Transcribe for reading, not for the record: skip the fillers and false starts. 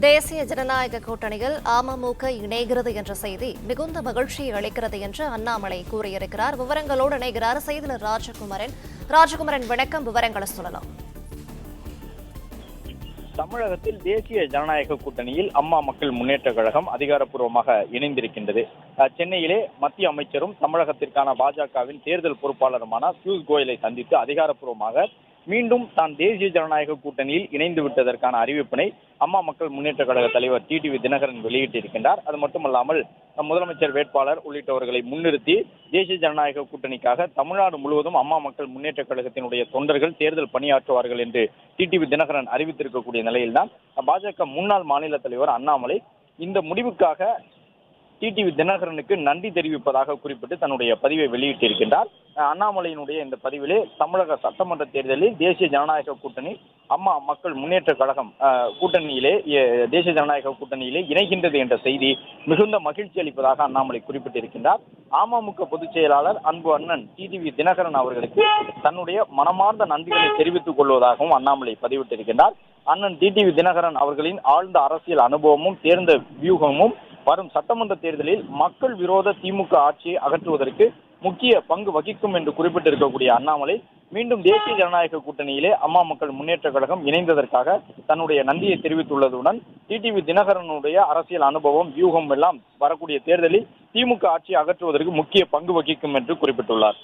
தேசிய ஜனநாயக கூட்டணியில் அமமுக இணைகிறது என்ற செய்தி மிகுந்த மகிழ்ச்சியை அளிக்கிறது என்று அண்ணாமலை கூறியிருக்கிறார். விவரங்களோடு இணைகிறார் செய்தியாளர் ராஜகுமரன். வணக்கம், விவரங்களை சொல்லலாம். தமிழகத்தில் தேசிய ஜனநாயக கூட்டணியில் அம்மா மக்கள் முன்னேற்ற கழகம் அதிகாரப்பூர்வமாக இணைந்திருக்கின்றது. சென்னையிலே மத்திய அமைச்சரும் தமிழகத்திற்கான பாஜகவின் தேர்தல் பொறுப்பாளருமான பியூஷ் கோயலை சந்தித்து அதிகாரப்பூர்வமாக மீண்டும் தான் தேசிய ஜனநாயக கூட்டணியில் இணைந்து விட்டதற்கான அறிவிப்பினை அம்மா மக்கள் முன்னேற்ற கழக தலைவர் டிடிவி தினகரன் வெளியிட்டிருக்கின்றார். அது மட்டுமல்லாமல் முதலமைச்சர் வேட்பாளர் உள்ளிட்டவர்களை முன்னிறுத்தி தேசிய ஜனநாயக கூட்டணிக்காக தமிழ்நாடு முழுவதும் அம்மா மக்கள் முன்னேற்ற கழகத்தினுடைய தொண்டர்கள் தேர்தல் பணியாற்றுவார்கள் என்று டிடிவி தினகரன் அறிவித்திருக்கக்கூடிய நிலையில்தான் பாஜக முன்னாள் மாநில தலைவர் அண்ணாமலை இந்த முடிவுக்காக டிடிவி தினகரனுக்கு நன்றி தெரிவிப்பதாக குறிப்பிட்டு தன்னுடைய பதிவை வெளியிட்டிருக்கின்றார். அண்ணாமலையினுடைய இந்த பதிவிலே தமிழக சட்டமன்ற தேர்தலில் தேசிய ஜனநாயக கூட்டணி அம்மா மக்கள் முன்னேற்ற கழகம் கூட்டணியிலே தேசிய ஜனநாயக கூட்டணியிலே இணைகின்றது என்ற செய்தி மிகுந்த மகிழ்ச்சி அளிப்பதாக அண்ணாமலை குறிப்பிட்டிருக்கின்றார். அமமுக பொதுச் செயலாளர் அன்பு அண்ணன் டிடிவி தினகரன் அவர்களுக்கு தன்னுடைய மனமார்ந்த நன்றிகளை தெரிவித்துக் கொள்வதாகவும் அண்ணாமலை பதிவிட்டிருக்கின்றார். அண்ணன் டிடிவி தினகரன் அவர்களின் ஆழ்ந்த அரசியல் அனுபவமும் தேர்ந்த வியூகமும் வரும் சட்டமன்ற தேர்தலில் மக்கள் விரோத திமுக ஆட்சியை அகற்றுவதற்கு முக்கிய பங்கு வகிக்கும் என்று குறிப்பிட்டிருக்கக்கூடிய அண்ணாமலை மீண்டும் தேசிய ஜனநாயக கூட்டணியிலே அம்மா மக்கள் முன்னேற்ற கழகம் இணைந்ததற்காக தன்னுடைய நன்றியை தெரிவித்துள்ளதுடன் டிடிவி தினகரனுடைய அரசியல் அனுபவம் வியூகம் எல்லாம் வரக்கூடிய தேர்தலில் திமுக ஆட்சியை அகற்றுவதற்கு முக்கிய பங்கு வகிக்கும் என்று குறிப்பிட்டுள்ளார்.